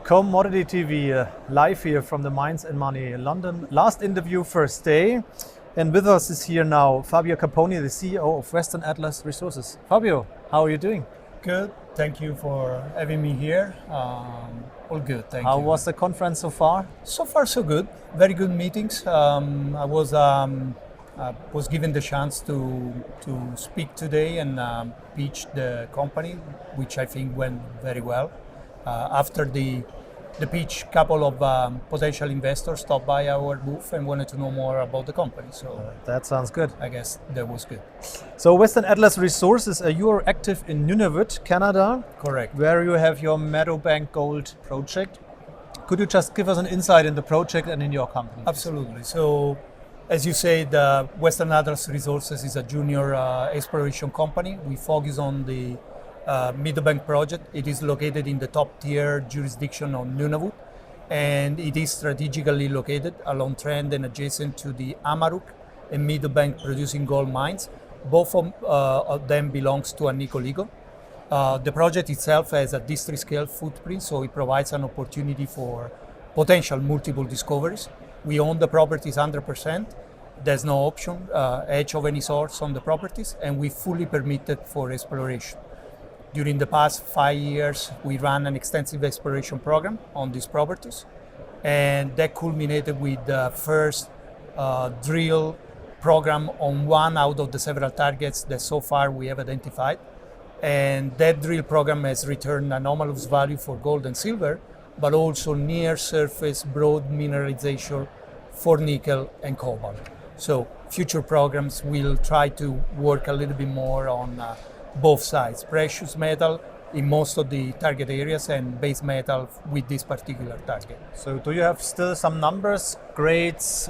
Commodity TV, live here from the Mines and Money London. Last interview, first day. And with us is here now Fabio Capponi, the CEO of Western Atlas Resources. Fabio, how are you doing? Good. Thank you for having me here. All good. Thank you. How was the conference so far? So far, so good. Very good meetings. I was given the chance to speak today and pitch the company, which I think went very well. After the pitch, couple of potential investors stopped by our booth and wanted to know more about the company. So that sounds good. I guess that was good. So Western Atlas Resources, you are active in Nunavut, Canada. Correct. Where you have your Meadowbank Gold project. Could you just give us an insight in the project and in your company? Absolutely. So, as you said, Western Atlas Resources is a junior exploration company. We focus on the Meadowbank project. It is located in the top tier jurisdiction of Nunavut, and it is strategically located along trend and adjacent to the Amaruk and Meadowbank producing gold mines. Both of them belongs to Agnico Eagle. The project itself has a district scale footprint, so it provides an opportunity for potential multiple discoveries. We own the properties 100%. There's no option, edge of any sort on the properties, and we fully permitted for exploration. During the past 5 years, we ran an extensive exploration program on these properties, and that culminated with the first drill program on one out of the several targets that so far we have identified. And that drill program has returned anomalous value for gold and silver, but also near surface broad mineralization for nickel and cobalt. So future programs will try to work a little bit more on both sides, precious metal in most of the target areas and base metal with this particular target. So do you have still some numbers, grades?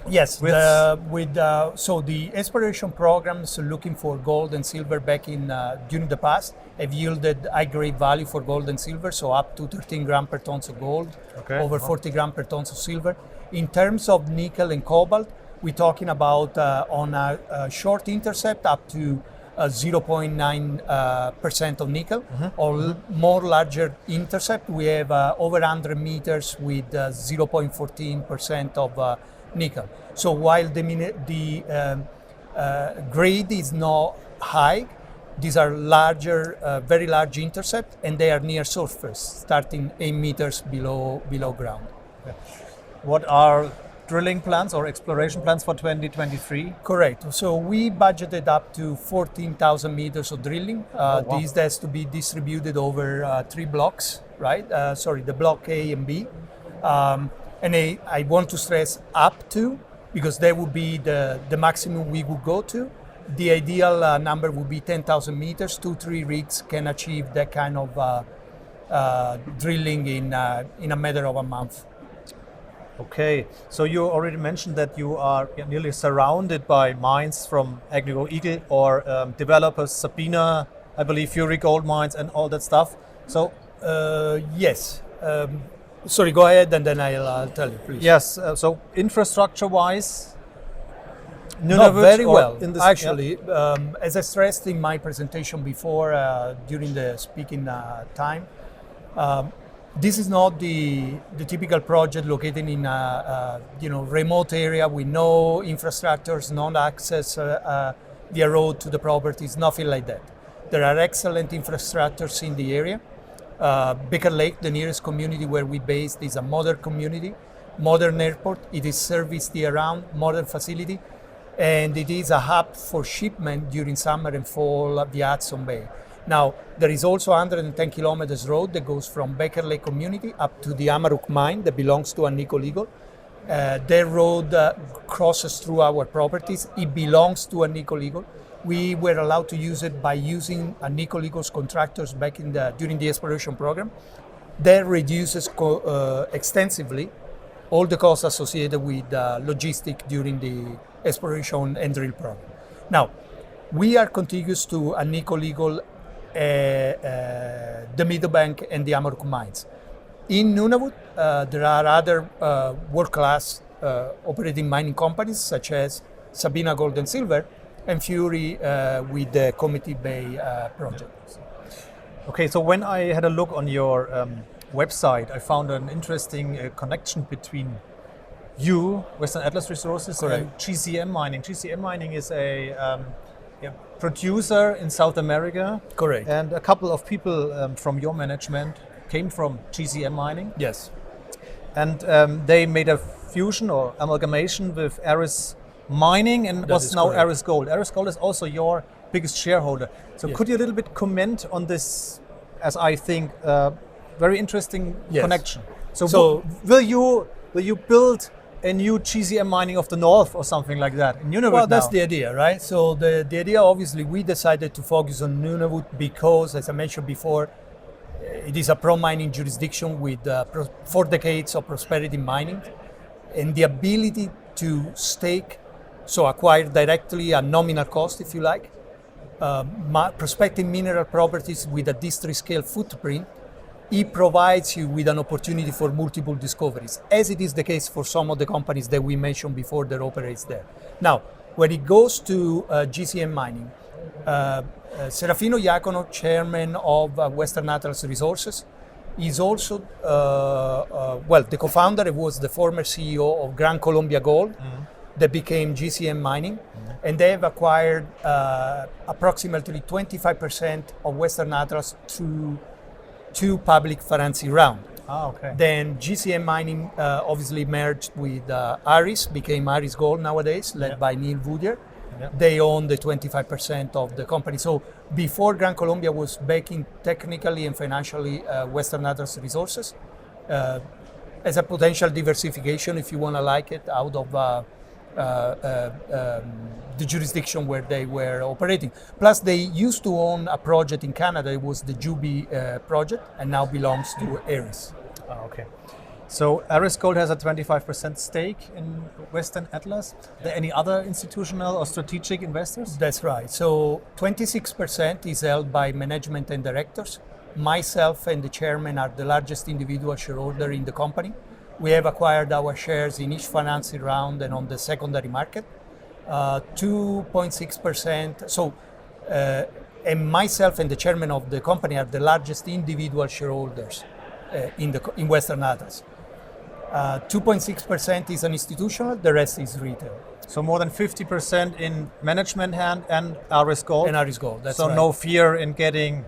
Yes, so the exploration programs looking for gold and silver back in during the past have yielded high grade value for gold and silver, so up to 13 grams per tons of gold, over 40 grams per tons of silver. In terms of nickel and cobalt, we're talking about on a short intercept up to 0.9% of nickel, or more larger intercept. We have over 100 meters with 0.14% of nickel. So while the grade is not high, these are larger, very large intercept, and they are near surface, starting 8 meters below ground. Okay. What are drilling plans or exploration plans for 2023? Correct. So we budgeted up to 14,000 meters of drilling. Wow. This has to be distributed over 3 blocks, right? The block A and B. And I want to stress up to, because that would be the maximum we would go to. The ideal number would be 10,000 meters. 2-3 rigs can achieve that kind of drilling in a matter of a month. Okay, so you already mentioned that you are nearly surrounded by mines from Agnico Eagle or developers, Sabina, I believe, Fury Gold Mines and all that stuff. So yes. Sorry, go ahead and then I'll tell you, please. Yes, so infrastructure-wise, Nunavut, not very well. Actually, as I stressed in my presentation before, during the speaking time, this is not the typical project located in a remote area with no infrastructures, no access via road to the properties, nothing like that. There are excellent infrastructures in the area. Baker Lake, the nearest community where we based, is a modern community, modern airport. It is serviced year-round, modern facility, and it is a hub for shipment during summer and fall via Hudson Bay. Now, there is also 110 kilometers road that goes from Baker Lake community up to the Amaruk mine that belongs to Agnico Eagle. That road crosses through our properties. It belongs to Agnico Eagle. We were allowed to use it by using Agnico Eagle's contractors back during the exploration program. That reduces extensively all the costs associated with logistics during the exploration and drill program. Now, we are contiguous to Agnico Eagle, the Meadowbank and the Amaruk mines. In Nunavut, there are other world-class operating mining companies such as Sabina Gold and Silver and Fury with the Committee Bay project. Okay, so when I had a look on your website, I found an interesting connection between you, Western Atlas Resources, Correct. and GCM Mining. GCM Mining is a producer in South America. Correct. And a couple of people from your management came from GCM Mining. Yes. And they made a fusion or amalgamation with Aris Mining, and That was is now correct. Aris Gold. Aris Gold is also your biggest shareholder. So Yes. could you a little bit comment on this, as I think, very interesting Yes. connection? So, So- will you build a new GCM Mining of the North or something like that in Nunavut Well, that's now? the idea, right? So the idea, obviously, we decided to focus on Nunavut because, as I mentioned before, it is a pro-mining jurisdiction with 4 decades of prosperity in mining, and the ability to stake, so acquire directly a nominal cost, if you like, prospecting mineral properties with a district-scale footprint. It provides you with an opportunity for multiple discoveries, as it is the case for some of the companies that we mentioned before that operates there. Now, when it goes to GCM Mining, Serafino Iacono, chairman of Western Atlas Resources, is also, the co-founder, was the former CEO of Gran Colombia Gold, that became GCM Mining, and they have acquired approximately 25% of Western Atlas through 2 public financing rounds. Ah, okay. Then GCM Mining obviously merged with Aris, became Aris Gold nowadays, led by Neil Voudier. Yeah. They own the 25% of the company. So before Gran Colombia was backing technically and financially Western Atlas Resources as a potential diversification, if you want to like it, out of the jurisdiction where they were operating. Plus, they used to own a project in Canada. It was the Juby project, and now belongs to Aris. Ah, okay. So Aris Gold has a 25% stake in Western Atlas. Are there any other institutional or strategic investors? That's right. So 26% is held by management and directors. Myself and the chairman are the largest individual shareholder in the company. We have acquired our shares in each financing round and on the secondary market. 2.6%. So, and myself and the chairman of the company are the largest individual shareholders in Western Atlas. 2.6% is an institutional, the rest is retail. So more than 50% in management hand and Aris Gold. And Aris Gold, that's so right. no fear in getting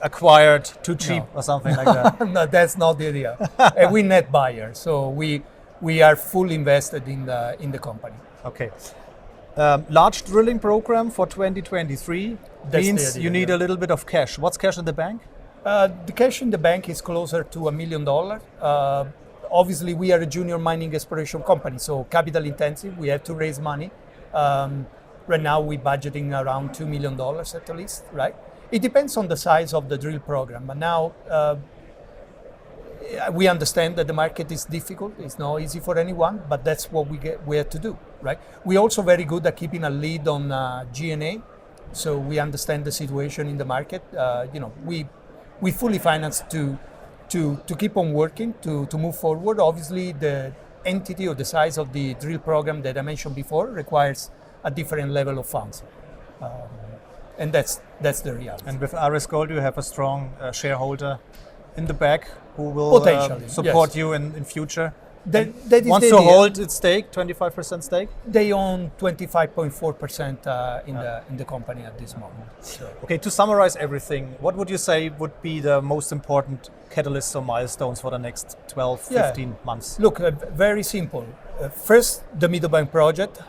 acquired too cheap No. or something like that. No, that's not the idea. And we net buyers, so we are fully invested in the company. Okay. Large drilling program for 2023 That's means the idea, you need yeah. a little bit of cash. What's cash in the bank? The cash in the bank is closer to $1 million. Obviously, we are a junior mining exploration company, so capital intensive. We have to raise money. Right now, we're budgeting around $2 million at least, right? It depends on the size of the drill program. But now, we understand that the market is difficult. It's not easy for anyone, but that's what we have to do, right? We're also very good at keeping a lead on G&A, so we understand the situation in the market. We fully financed to keep on working, to move forward. Obviously, the entity or the size of the drill program that I mentioned before requires a different level of funds. And that's the reality. And with Aris Gold, you have a strong shareholder in the back who will Potentially, support yes. you in future. That is Wants the to idea. hold its stake, 25% stake. They own 25.4% in the company at this moment. So. Okay, to summarize everything, what would you say would be the most important catalysts or milestones for the next 12, 15 months? Look, very simple. First, the Meadowbank project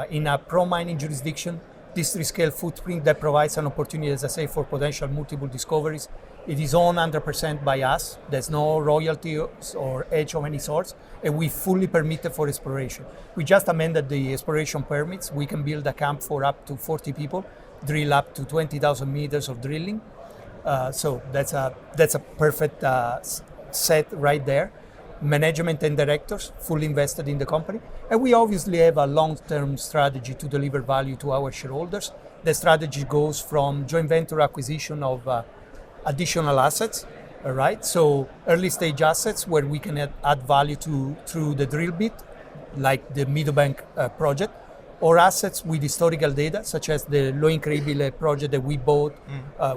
in a pro-mining jurisdiction, district-scale footprint that provides an opportunity, as I say, for potential multiple discoveries. It is owned 100% by us. There's no royalties or edge of any sort, and we fully permitted for exploration. We just amended the exploration permits. We can build a camp for up to 40 people, drill up to 20,000 meters of drilling. So that's a perfect set right there. Management and directors fully invested in the company, and we obviously have a long-term strategy to deliver value to our shareholders. The strategy goes from joint venture acquisition of additional assets, all right? So early stage assets where we can add value through the drill bit, like the Meadowbank project, or assets with historical data, such as the Lo Increíble project that we bought.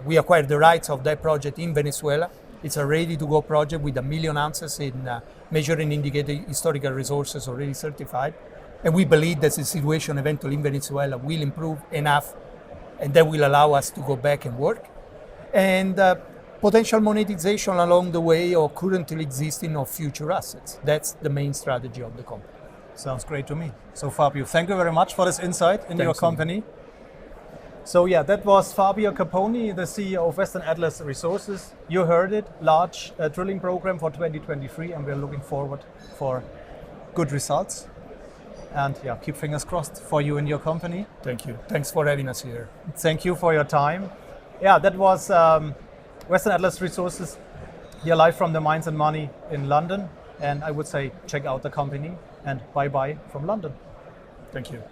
We acquired the rights of that project in Venezuela. It's a ready-to-go project with 1 million ounces in measured and indicated historical resources already certified. And we believe that the situation eventually in Venezuela will improve enough, and that will allow us to go back and work. And potential monetization along the way or currently existing or future assets. That's the main strategy of the company. Sounds great to me. So Fabio, thank you very much for this insight in your company. So yeah, that was Fabio Capponi, the CEO of Western Atlas Resources. You heard it, large drilling program for 2023, and we're looking forward for good results. And yeah, keep fingers crossed for you and your company. Thank you. Thanks for having us here. Thank you for your time. Yeah, that was Western Atlas Resources, here live from the Mines and Money in London. And I would say check out the company, and bye-bye from London. Thank you.